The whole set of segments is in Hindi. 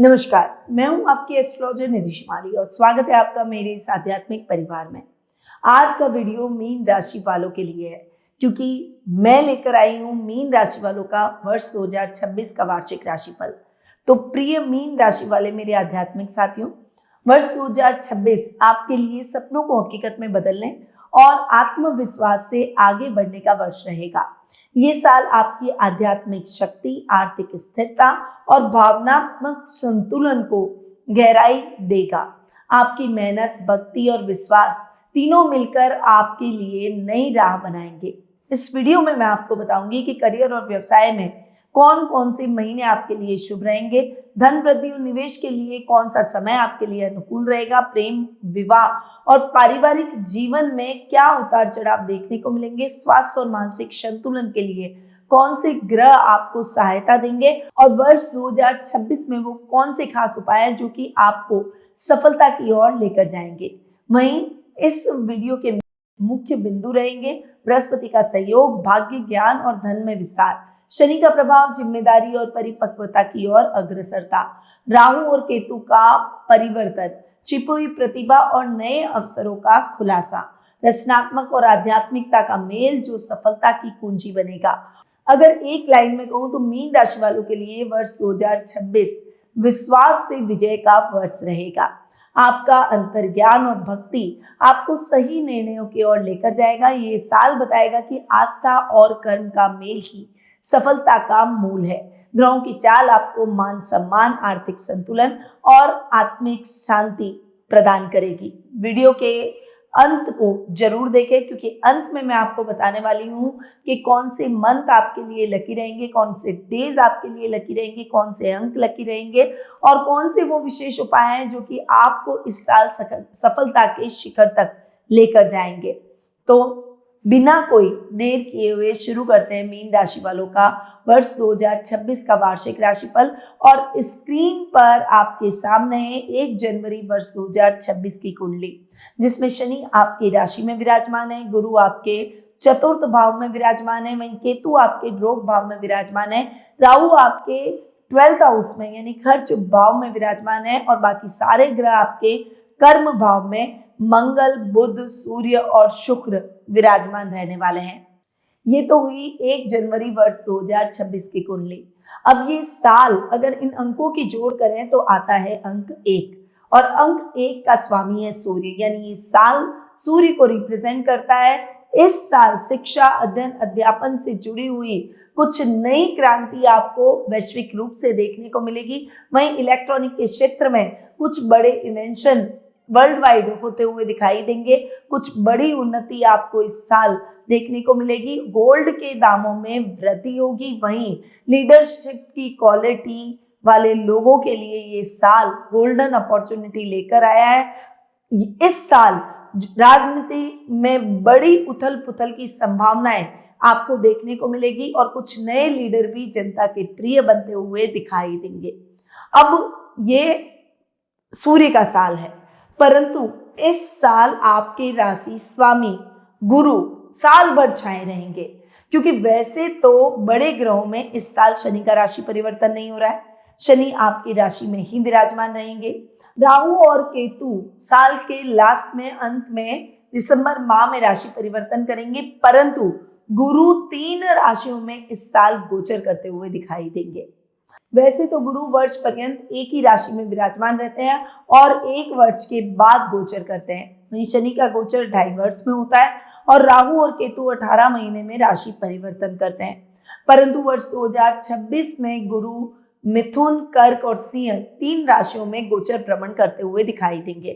नमस्कार, मैं हूं आपकी एस्ट्रोलॉजर निधि शिमाली और स्वागत है आपका मेरे इस आध्यात्मिक परिवार में। आज का वीडियो मीन राशि वालों के लिए है क्योंकि मैं लेकर आई हूं मीन राशि वालों का वर्ष 2026 का वार्षिक राशिफल। तो प्रिय मीन राशि वाले मेरे आध्यात्मिक साथियों, वर्ष 2026 आपके लिए सपनों को हकीकत में बदलने और आत्मविश्वास से आगे बढ़ने का वर्ष रहेगा। ये साल आपकी आध्यात्मिक शक्ति, आर्थिक स्थिरता और भावनात्मक संतुलन को गहराई देगा। आपकी मेहनत, भक्ति और विश्वास तीनों मिलकर आपके लिए नई राह बनाएंगे। इस वीडियो में मैं आपको बताऊंगी कि करियर और व्यवसाय में कौन कौन से महीने आपके लिए शुभ रहेंगे, धन वृद्धि और निवेश के लिए कौन सा समय आपके लिए अनुकूल रहेगा, प्रेम, विवाह और पारिवारिक जीवन में क्या उतार चढ़ाव देखने को मिलेंगे, स्वास्थ्य और मानसिक संतुलन के लिए कौन से ग्रह आपको सहायता देंगे और वर्ष 2026 में वो कौन से खास उपाय हैं जो कि आपको सफलता की ओर लेकर जाएंगे। वहीं इस वीडियो के मुख्य बिंदु रहेंगे बृहस्पति का सहयोग, भाग्य, ज्ञान और धन में विस्तार, शनि का प्रभाव, जिम्मेदारी और परिपक्वता की ओर अग्रसरता, राहु और केतु का परिवर्तन, छिपी हुई प्रतिभा और नए अवसरों का खुलासा, रचनात्मक और आध्यात्मिकता का मेल जो सफलता की कुंजी बनेगा। अगर एक लाइन में कहूं तो मीन राशि वालों के लिए वर्ष 2026 विश्वास से विजय का वर्ष रहेगा। आपका अंतर्ज्ञान और भक्ति आपको सही निर्णयों की ओर लेकर जाएगा। ये साल बताएगा कि आस्था और कर्म का मेल ही सफलता का मूल है। ग्रहों की चाल आपको मान सम्मान, आर्थिक संतुलन और आत्मिक शांति प्रदान करेगी। वीडियो के अंत को जरूर देखें क्योंकि अंत में मैं आपको बताने वाली हूँ कि कौन से मंथ आपके लिए लकी रहेंगे, कौन से डेज आपके लिए लकी रहेंगे, कौन से अंक लकी रहेंगे और कौन से वो विशेष उपाय हैं जो कि आपको इस साल सफलता के शिखर तक लेकर जाएंगे। तो बिना कोई देर किए हुए शुरू करते हैं मीन राशि वालों का वर्ष 2026 का वार्षिक राशिफल। और स्क्रीन पर आपके सामने है 1 जनवरी वर्ष 2026 की कुंडली, जिसमें शनि आपकी राशि में विराजमान है, गुरु आपके चतुर्थ भाव में विराजमान है, वहीं केतु आपके रोग भाव में विराजमान है, राहु आपके 12th हाउस में यानी खर्च भाव में विराजमान है और बाकी सारे ग्रह आपके कर्म भाव में मंगल, बुध, सूर्य और शुक्र विराजमान रहने वाले हैं। ये तो हुई 1 जनवरी वर्ष 2026 की कुंडली। अब ये साल अगर इन अंकों की जोड़ करें तो आता है अंक 1 और अंक 1 का स्वामी है सूर्य, यानी ये साल सूर्य को रिप्रेजेंट करता है। इस साल शिक्षा, अध्ययन, अध्यापन से जुड़ी हुई कुछ नई क्रांति आपको वैश्विक रूप से देखने को मिलेगी। वहीं इलेक्ट्रॉनिक के क्षेत्र में कुछ बड़े इन्वेंशन वर्ल्ड वाइड होते हुए दिखाई देंगे। कुछ बड़ी उन्नति आपको इस साल देखने को मिलेगी। गोल्ड के दामों में वृद्धि होगी। वहीं लीडरशिप की क्वालिटी वाले लोगों के लिए ये साल गोल्डन अपॉर्चुनिटी लेकर आया है। इस साल राजनीति में बड़ी उथल पुथल की संभावनाएं आपको देखने को मिलेगी और कुछ नए लीडर भी जनता के प्रिय बनते हुए दिखाई देंगे। अब ये सूर्य का साल है, परंतु इस साल आपके राशि स्वामी गुरु साल भर छाए रहेंगे क्योंकि वैसे तो बड़े ग्रहों में इस साल शनि का राशि परिवर्तन नहीं हो रहा है। शनि आपकी राशि में ही विराजमान रहेंगे। राहु और केतु साल के लास्ट में, अंत में दिसंबर माह में राशि परिवर्तन करेंगे, परंतु गुरु 3 राशियों में इस साल गोचर करते हुए दिखाई देंगे। वैसे तो गुरु वर्ष पर्यंत एक ही राशि में विराजमान रहते हैं और 1 वर्ष के बाद गोचर करते हैं। वहीं शनि का गोचर 2.5 वर्ष में होता है और राहु और केतु 18 महीने में राशि परिवर्तन करते हैं। परंतु वर्ष 2026 में गुरु मिथुन, कर्क और सिंह 3 राशियों में गोचर भ्रमण करते हुए दिखाई देंगे।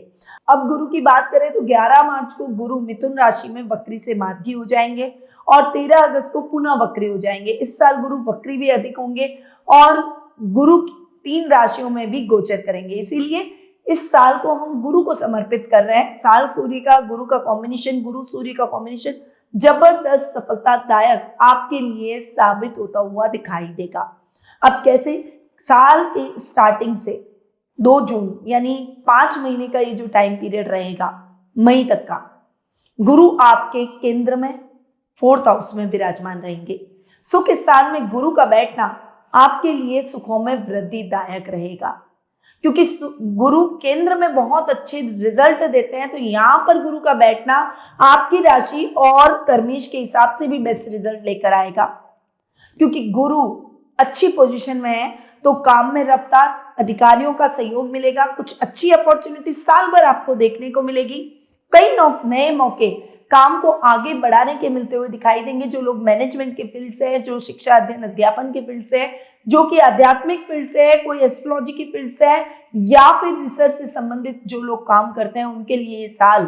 अब गुरु की बात करें तो 11 मार्च को गुरु मिथुन राशि में वक्री से मार्गी हो जाएंगे और 13 अगस्त को पुनः वक्री हो जाएंगे। इस साल गुरु वक्री भी अधिक होंगे और गुरु 3 राशियों में भी गोचर करेंगे, इसीलिए इस साल को हम गुरु को समर्पित कर रहे हैं। साल सूर्य का गुरु का कॉम्बिनेशन, गुरु सूर्य का कॉम्बिनेशन जबरदस्त सफलतादायक आपके लिए साबित होता हुआ दिखाई देगा। अब कैसे? साल के स्टार्टिंग से 2 जून यानी 5 महीने का ये जो टाइम पीरियड रहेगा मई तक का, गुरु आपके केंद्र में 4th हाउस में विराजमान रहेंगे। सुख स्थान में गुरु का बैठना आपके लिए सुखों में वृद्धिदायक रहेगा। क्योंकि गुरु केंद्र में बहुत अच्छे रिजल्ट देते हैं, तो यहाँ पर गुरु का बैठना आपकी राशि और कर्मेश के हिसाब से भी बेस्ट रिजल्ट लेकर आएगा। क्योंकि गुरु अच्छी पोजीशन में है तो काम में रफ्तार, अधिकारियों का सहयोग मिलेगा, कुछ अच्छी अपॉर्चुनिटी साल भर आपको देखने को मिलेगी। कई नए मौके काम को आगे बढ़ाने के मिलते हुए दिखाई देंगे। जो लोग मैनेजमेंट के फील्ड से है, जो शिक्षा अध्ययन अध्यापन के फील्ड से है, जो कि आध्यात्मिक फील्ड से है, कोई एस्ट्रोलॉजी की फील्ड से है, या फिर रिसर्च से संबंधित जो लोग काम करते हैं, उनके लिए ये साल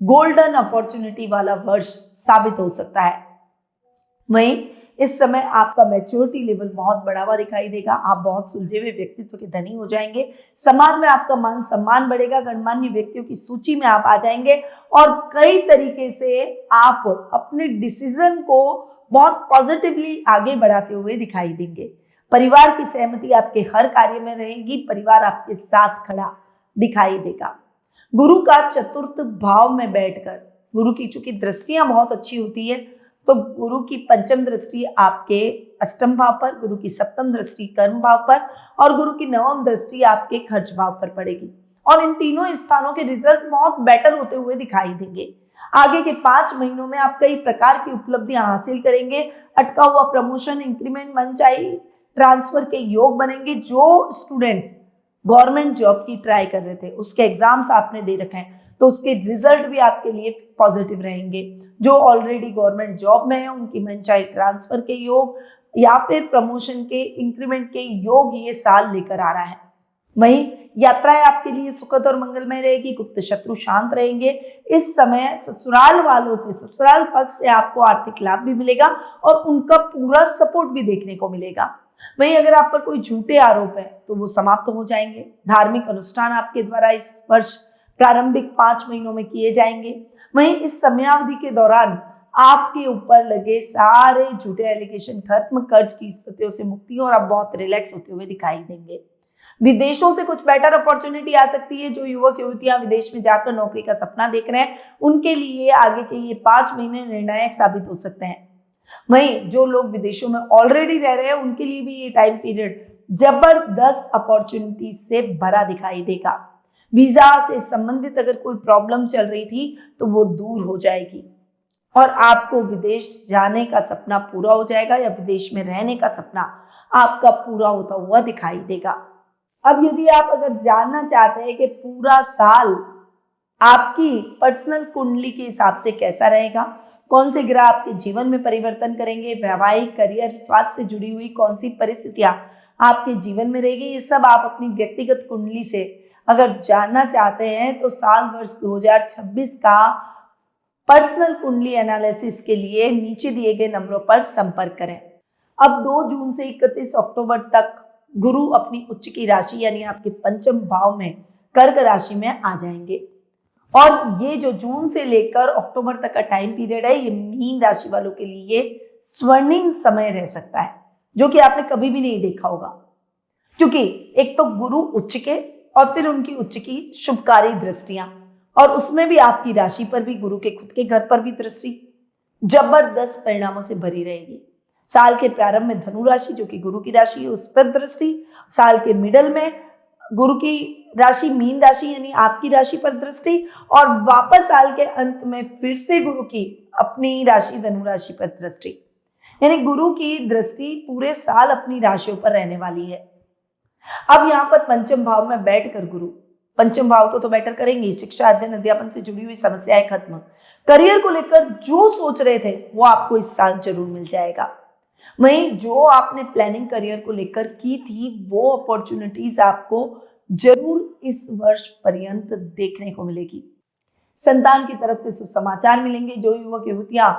गोल्डन अपॉर्चुनिटी वाला वर्ष साबित हो सकता है। वहीं इस समय आपका मैच्योरिटी लेवल बहुत बढ़ा हुआ दिखाई देगा। आप बहुत सुलझे हुए व्यक्तित्व के धनी हो जाएंगे। समाज में आपका मान सम्मान बढ़ेगा। गणमान्य व्यक्तियों की सूची में आप आ जाएंगे और कई तरीके से आप अपने डिसीजन को बहुत पॉजिटिवली आगे बढ़ाते हुए दिखाई देंगे। परिवार की सहमति आपके हर कार्य में रहेगी। परिवार आपके साथ खड़ा दिखाई देगा। गुरु का चतुर्थ भाव में बैठकर, गुरु की चूंकि दृष्टियां बहुत अच्छी होती है, तो गुरु की पंचम दृष्टि आपके अष्टम भाव पर, गुरु की सप्तम दृष्टि कर्म भाव पर और गुरु की नवम दृष्टि आपके खर्च भाव पर पड़ेगी। और इन तीनों स्थानों के रिजल्ट बहुत बेटर होते हुए दिखाई देंगे। आगे के 5 महीनों में आप कई प्रकार की उपलब्धियां हासिल करेंगे। अटका हुआ प्रमोशन, इंक्रीमेंट, मनचाही ट्रांसफर के योग बनेंगे। जो स्टूडेंट्स गवर्नमेंट जॉब की ट्राई कर रहे थे, उसके एग्जाम्स आपने दे रखे हैं, तो उसके रिजल्ट भी आपके लिए पॉजिटिव रहेंगे। जो ऑलरेडी गवर्नमेंट जॉब में है, उनकी मनचाही ट्रांसफर के योग या फिर प्रमोशन के, इंक्रीमेंट के योग ये साल लेकर आ रहा है। वहीं यात्राएं आपके लिए सुखद और मंगलमय रहेगी। गुप्त शत्रु शांत रहेंगे। इस समय ससुराल वालों से, ससुराल पक्ष से आपको आर्थिक लाभ भी मिलेगा और उनका पूरा सपोर्ट भी देखने को मिलेगा। वहीं अगर आप पर कोई झूठे आरोप है तो वो समाप्त हो जाएंगे। धार्मिक अनुष्ठान आपके द्वारा इस वर्ष प्रारंभिक 5 महीनों में किए जाएंगे। वहीं इस समयावधि के दौरान आपके ऊपर लगे सारे झूठे एलिगेशन खत्म, कर्ज की स्थितियों से मुक्ति और आप बहुत रिलैक्स होते हुए दिखाई देंगे। विदेशों से कुछ बेटर अपॉर्चुनिटी आ सकती है। जो युवक युवतियां विदेश में जाकर नौकरी का सपना देख रहे हैं, उनके लिए आगे के ये 5 महीने निर्णायक साबित हो सकते हैं। वहीं जो लोग विदेशों में ऑलरेडी रह रहे हैं, उनके लिए भी ये टाइम पीरियड जबरदस्त अपॉर्चुनिटी से भरा दिखाई देगा। वीजा से संबंधित अगर कोई प्रॉब्लम चल रही थी तो वो दूर हो जाएगी और आपको विदेश जाने का सपना पूरा हो जाएगा या विदेश में रहने का सपना आपका पूरा होता हुआ दिखाई देगा। अब यदि आप अगर जानना चाहते हैं कि पूरा साल आपकी पर्सनल कुंडली के हिसाब से कैसा रहेगा, कौन से ग्रह आपके जीवन में परिवर्तन करेंगे, वैवाहिक, करियर, स्वास्थ्य से जुड़ी हुई कौन सी परिस्थितियां आपके जीवन में रहेगी, ये सब आप अपनी व्यक्तिगत कुंडली से अगर जानना चाहते हैं तो साल वर्ष 2026 का पर्सनल कुंडली एनालिसिस के लिए नीचे दिए गए नंबरों पर संपर्क करें। अब 2 जून से 31 अक्टूबर तक गुरु अपनी उच्च की राशि यानी आपके पंचम भाव में कर्क राशि में आ जाएंगे और ये जो जून से लेकर अक्टूबर तक का टाइम पीरियड है, ये मीन राशि वालों के लिए स्वर्णिम समय रह सकता है, जो कि आपने कभी भी नहीं देखा होगा। क्योंकि एक तो गुरु उच्च के और फिर उनकी उच्च की शुभकारी दृष्टियां, और उसमें भी आपकी राशि पर भी, गुरु के खुद के घर पर भी दृष्टि जबरदस्त परिणामों से भरी रहेगी। साल के प्रारंभ में धनु राशि जो कि गुरु की राशि है उस पर दृष्टि, साल के मिडल में गुरु की राशि मीन राशि यानी आपकी राशि पर दृष्टि और वापस साल के अंत में फिर से गुरु की अपनी राशि धनु राशि पर दृष्टि, यानी गुरु की दृष्टि पूरे साल अपनी राशियों पर रहने वाली है। अब यहाँ पर पंचम भाव में बैठकर गुरु पंचम भाव को तो बेटर करेंगे। शिक्षा अध्ययन अध्यापन से जुड़ी हुई समस्याएं खत्म, करियर को लेकर जो सोच रहे थे वो आपको इस साल जरूर मिल जाएगा। वहीं जो आपने प्लानिंग करियर को लेकर की थी वो अपॉर्चुनिटीज आपको जरूर इस वर्ष पर्यंत देखने को मिलेगी। संतान की तरफ से शुभ समाचार मिलेंगे। जो युवक युवतियां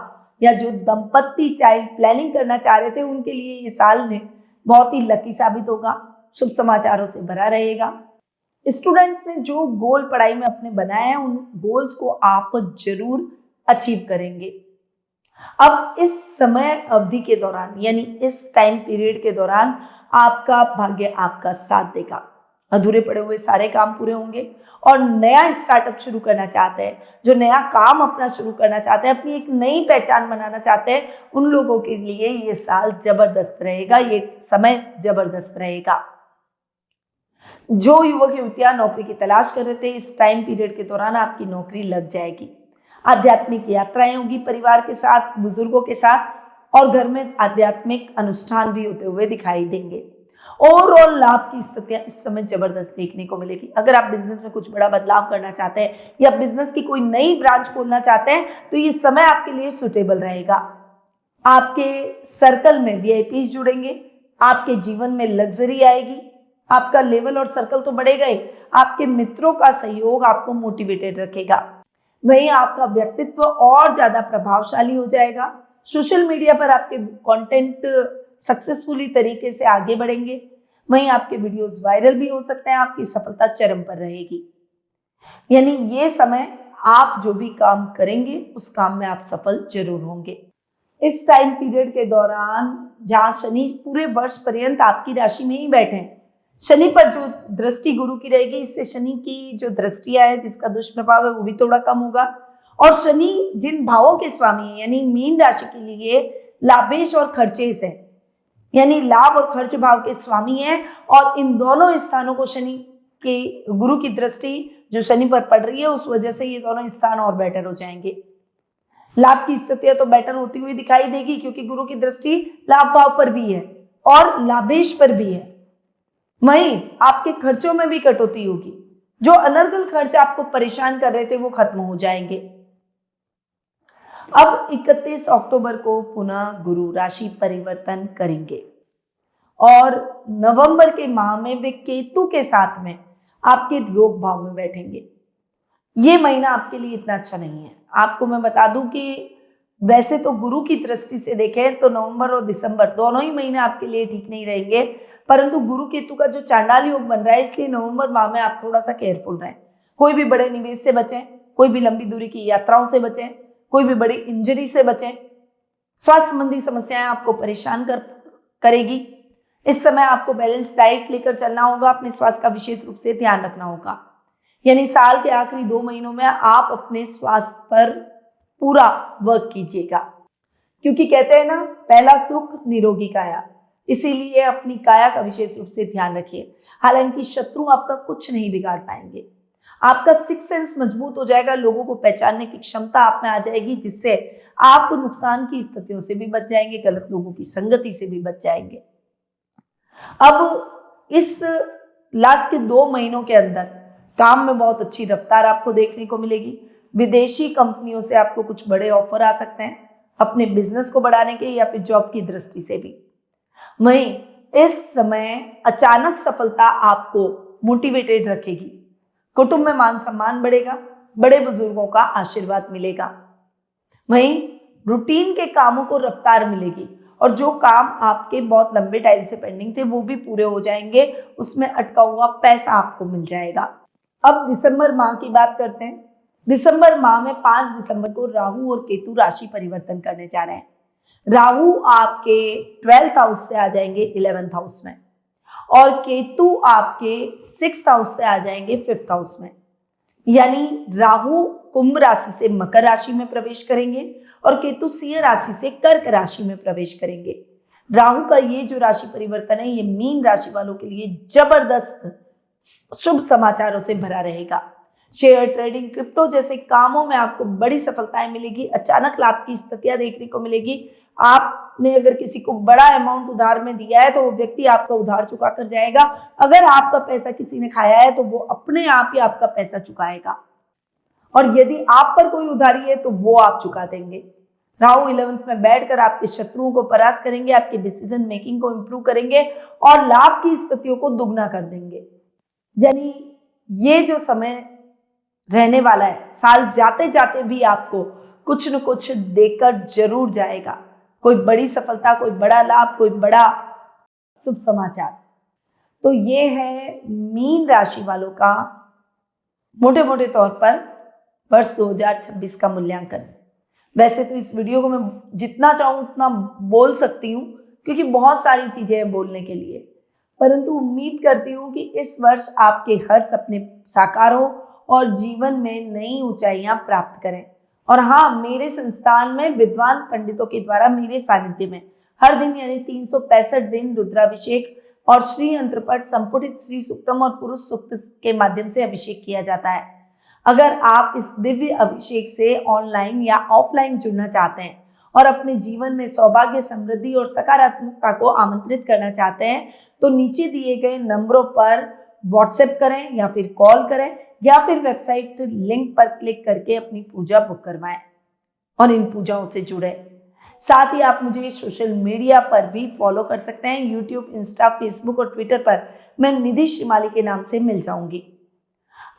या जो दंपत्ति चाइल्ड प्लानिंग करना चाह रहे थे उनके लिए ये साल में बहुत ही लकी साबित होगा, शुभ समाचारों से भरा रहेगा। स्टूडेंट्स ने जो गोल पढ़ाई में अपने बनाए हैं उन गोल्स को आप जरूर अचीव करेंगे। अब इस समय अवधि के दौरान यानी इस टाइम पीरियड के दौरान आपका भाग्य आपका साथ देगा। अधूरे पड़े हुए सारे काम पूरे होंगे और नया स्टार्टअप शुरू करना चाहते हैं, जो नया काम अपना शुरू करना चाहते हैं, अपनी एक नई पहचान बनाना चाहते हैं, उन लोगों के लिए ये साल जबरदस्त रहेगा, ये समय जबरदस्त रहेगा। जो युवक युवतियां नौकरी की तलाश कर रहे थे, इस टाइम पीरियड के दौरान आपकी नौकरी लग जाएगी। आध्यात्मिक यात्राएं होगी परिवार के साथ, बुजुर्गों के साथ, और घर में आध्यात्मिक अनुष्ठान भी होते हुए दिखाई देंगे। ओवरऑल लाभ की स्थितियां इस समय जबरदस्त देखने को मिलेगी। अगर आप बिजनेस में कुछ बड़ा बदलाव करना चाहते हैं या बिजनेस की कोई नई ब्रांच खोलना चाहते हैं तो ये समय आपके लिए सुटेबल रहेगा। आपके सर्कल में वीआईपी जुड़ेंगे, आपके जीवन में लग्जरी आएगी, आपका लेवल और सर्कल तो बढ़ेगा ही, आपके मित्रों का सहयोग आपको मोटिवेटेड रखेगा। वहीं आपका व्यक्तित्व और ज्यादा प्रभावशाली हो जाएगा। सोशल मीडिया पर आपके कंटेंट सक्सेसफुली तरीके से आगे बढ़ेंगे। वहीं आपके वीडियोस वायरल भी हो सकते हैं, आपकी सफलता चरम पर रहेगी। यानी ये समय आप जो भी काम करेंगे उस काम में आप सफल जरूर होंगे। इस टाइम पीरियड के दौरान जहां शनि पूरे वर्ष पर्यंत आपकी राशि में ही बैठे हैं, शनि पर जो दृष्टि गुरु की रहेगी, इससे शनि की जो दृष्टियां है जिसका दुष्प्रभाव है वो भी थोड़ा कम होगा। और शनि जिन भावों के स्वामी है यानी मीन राशि के लिए लाभेश और खर्चेश है, यानी लाभ और खर्च भाव के स्वामी है, और इन दोनों स्थानों को शनि के गुरु की दृष्टि जो शनि पर पड़ रही है उस वजह से ये दोनों स्थान और बेटर हो जाएंगे। लाभ की स्थितियां तो बेटर होती हुई दिखाई देगी क्योंकि गुरु की दृष्टि लाभ भाव पर भी है और लाभेश पर भी है। वहीं आपके खर्चों में भी कटौती होगी। जो अनर्गल खर्च आपको परेशान कर रहे थे वो खत्म हो जाएंगे। अब 31 अक्टूबर को पुनः गुरु राशि परिवर्तन करेंगे और नवंबर के माह में वे केतु के साथ में आपके रोग भाव में बैठेंगे। ये महीना आपके लिए इतना अच्छा नहीं है। आपको मैं बता दूं कि वैसे तो गुरु की दृष्टि से देखें तो नवंबर और दिसंबर दोनों ही महीने आपके लिए ठीक नहीं रहेंगे, परंतु गुरु केतु का जो चांडाल योग बन रहा है इसलिए नवंबर माह में आप थोड़ा सा केयरफुल रहें। कोई भी बड़े निवेश से बचें, कोई भी लंबी दूरी की यात्राओं से बचें, कोई भी बड़ी इंजरी से बचें। स्वास्थ्य संबंधी समस्याएं आपको परेशान करेगी। इस समय आपको बैलेंस डाइट लेकर चलना होगा, अपने स्वास्थ्य का विशेष रूप से ध्यान रखना होगा। यानी साल के आखिरी 2 महीनों में आप अपने स्वास्थ्य पर पूरा वर्क कीजिएगा, क्योंकि कहते हैं ना पहला सुख निरोगी काया, इसीलिए अपनी काया का विशेष रूप से ध्यान रखिए। हालांकि शत्रु आपका कुछ नहीं बिगाड़ पाएंगे। आपका सिक्स सेंस मजबूत हो जाएगा, लोगों को पहचानने की क्षमता आप में आ जाएगी, जिससे आप नुकसान की स्थितियों से भी बच जाएंगे, गलत लोगों की संगति से भी बच जाएंगे। अब इस लास्ट के 2 महीनों के अंदर काम में बहुत अच्छी रफ्तार आपको देखने को मिलेगी। विदेशी कंपनियों से आपको कुछ बड़े ऑफर आ सकते हैं अपने बिजनेस को बढ़ाने के या फिर जॉब की दृष्टि से भी। वहीं इस समय अचानक सफलता आपको मोटिवेटेड रखेगी। कुटुंब में मान सम्मान बढ़ेगा, बड़े बुजुर्गों का आशीर्वाद मिलेगा। वहीं रूटीन के कामों को रफ्तार मिलेगी और जो काम आपके बहुत लंबे टाइम से पेंडिंग थे वो भी पूरे हो जाएंगे, उसमें अटका हुआ पैसा आपको मिल जाएगा। अब दिसंबर माह की बात करते हैं। दिसंबर माह में 5 दिसंबर को राहु और केतु राशि परिवर्तन करने जा रहे हैं। राहु आपके 12th हाउस से आ जाएंगे 11th हाउस में और केतु आपके 6th हाउस से आ जाएंगे 5th हाउस में। यानी राहु कुंभ राशि से मकर राशि में प्रवेश करेंगे और केतु सिंह राशि से कर्क राशि में प्रवेश करेंगे। राहु का ये जो राशि परिवर्तन है ये मीन राशि वालों के लिए जबरदस्त शुभ समाचारों से भरा रहेगा। शेयर ट्रेडिंग, क्रिप्टो जैसे कामों में आपको बड़ी सफलताएं मिलेगी, अचानक लाभ की स्थितियां देखने को मिलेगी। आपने अगर किसी को बड़ा अमाउंट उधार में दिया है तो वो व्यक्ति आपका उधार चुका कर जाएगा। अगर आपका पैसा किसी ने खाया है तो वो अपने आप ही आपका पैसा चुकाएगा, और यदि आप पर कोई उधारी है तो वो आप चुका देंगे। राहु 11th में बैठकर आपके शत्रुओं को परास्त करेंगे, आपके डिसीजन मेकिंग को इंप्रूव करेंगे और लाभ की स्थितियों को दुगना कर देंगे। यानी ये जो समय रहने वाला है, साल जाते जाते भी आपको कुछ न कुछ देकर जरूर जाएगा। कोई बड़ी सफलता, कोई बड़ा लाभ, कोई बड़ा शुभ समाचार। तो ये है मीन राशि वालों का मोटे मोटे तौर पर वर्ष 2026 का मूल्यांकन। वैसे तो इस वीडियो को मैं जितना चाहूँ उतना बोल सकती हूँ क्योंकि बहुत सारी चीजें हैं बोलने के लिए, परंतु उम्मीद करती हूँ कि इस वर्ष आपके हर सपने साकार हो और जीवन में नई ऊंचाइयां प्राप्त करें। और हाँ, मेरे संस्थान में विद्वान पंडितों के द्वारा मेरे सानिध्य में हर दिन यानी 365 दिन रुद्राभिषेक और श्री यंत्र पर संपुटित श्री सूक्तम और पुरुष सूक्त के माध्यम से अभिषेक किया जाता है। अगर आप इस दिव्य अभिषेक से ऑनलाइन या ऑफलाइन जुड़ना चाहते हैं और अपने जीवन में सौभाग्य, समृद्धि और सकारात्मकता को आमंत्रित करना चाहते हैं तो नीचे दिए गए नंबरों पर व्हाट्सएप करें या फिर कॉल करें या फिर वेबसाइट लिंक पर क्लिक करके अपनी पूजा बुक करवाएं और इन पूजाओं से जुड़े। साथ ही आप मुझे सोशल मीडिया पर भी फॉलो कर सकते हैं। यूट्यूब, इंस्टा, फेसबुक और ट्विटर पर मैं निधि श्रीमाली के नाम से मिल जाऊंगी।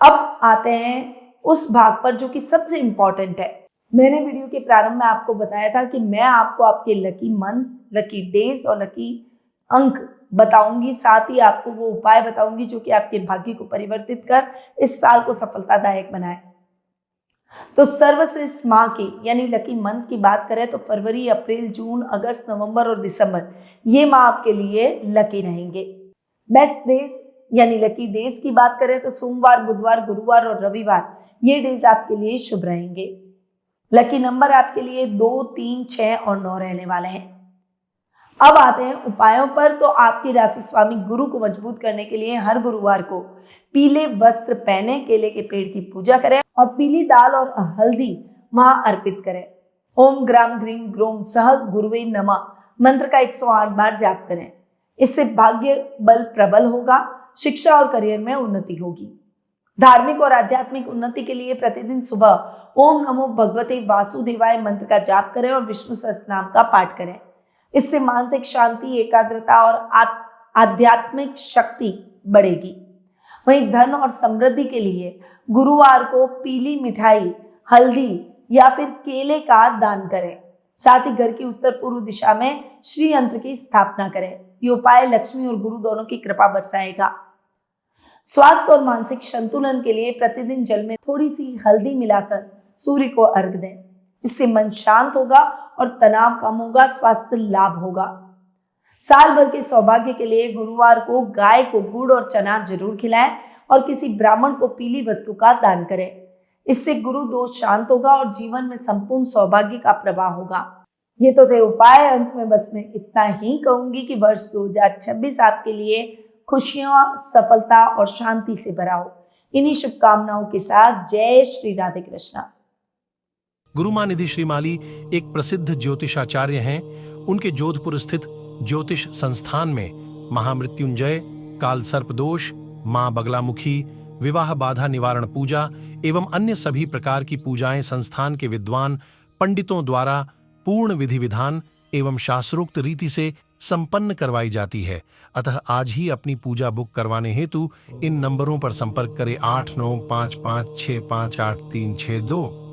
अब आते हैं उस भाग पर जो कि सबसे इंपॉर्टेंट है। मैंने वीडियो के प्रारंभ में आपको बताया था कि मैं आपको आपके लकी मंथ, लकी डेज और लकी अंक बताऊंगी, साथ ही आपको वो उपाय बताऊंगी जो कि आपके भाग्य को परिवर्तित कर इस साल को सफलतादायक बनाए। तो सर्वश्रेष्ठ माह की यानी लकी मंथ की बात करें तो फरवरी, अप्रैल, जून, अगस्त, नवंबर और दिसंबर ये माह आपके लिए लकी रहेंगे। बेस्ट डेज यानी लकी डेज की बात करें तो सोमवार, बुधवार, गुरुवार और रविवार ये डेज आपके लिए शुभ रहेंगे। लकी नंबर आपके लिए 2, 3, 6 और 9 रहने वाले हैं। अब आते हैं उपायों पर। तो आपकी राशि स्वामी गुरु को मजबूत करने के लिए हर गुरुवार को पीले वस्त्र पहने, केले के पेड़ की पूजा करें और पीली दाल और हल्दी वहां अर्पित करें। ओम ग्राम ग्रीम ग्रोम सह गुरुवे नमः मंत्र का 108 बार जाप करें। इससे भाग्य बल प्रबल होगा, शिक्षा और करियर में उन्नति होगी। धार्मिक और आध्यात्मिक उन्नति के लिए प्रतिदिन सुबह ओम नमो भगवते वासुदेवाय मंत्र का जाप करें और विष्णु सहस्त्रनाम का पाठ करें। इससे मानसिक शांति, एकाग्रता और आध्यात्मिक शक्ति बढ़ेगी। वहीं धन और समृद्धि के लिए गुरुवार को पीली मिठाई, हल्दी या फिर केले का दान करें। साथ ही घर की उत्तर पूर्व दिशा में श्री यंत्र की स्थापना करें। ये उपाय लक्ष्मी और गुरु दोनों की कृपा बरसाएगा। स्वास्थ्य और मानसिक संतुलन के लिए प्रतिदिन जल में थोड़ी सी हल्दी मिलाकर सूर्य को अर्घ दें। इससे मन शांत होगा और तनाव कम होगा, स्वास्थ्य लाभ होगा। साल भर के सौभाग्य के लिए गुरुवार को गाय को गुड़ और चना जरूर खिलाएं और किसी ब्राह्मण को पीली वस्तु का दान करें। इससे गुरु दोष शांत होगा और जीवन में संपूर्ण सौभाग्य का प्रवाह होगा। ये तो थे उपाय। अंत में बस मैं इतना ही कहूंगी कि वर्ष 2026 आपके लिए खुशियां, सफलता और शांति से भरा हो। इन्हीं शुभकामनाओं के साथ जय श्री राधे कृष्णा। गुरु मां निधि श्रीमाली एक प्रसिद्ध ज्योतिषाचार्य हैं। उनके जोधपुर स्थित ज्योतिष संस्थान में महामृत्युंजय, काल सर्प दोष, मां बगलामुखी, विवाह बाधा निवारण पूजा एवं अन्य सभी प्रकार की पूजाएं संस्थान के विद्वान पंडितों द्वारा पूर्ण विधि विधान एवं शास्त्रोक्त रीति से संपन्न करवाई जाती है। अतः आज ही अपनी पूजा बुक करवाने हेतु इन नंबरों पर संपर्क करें 8955658362।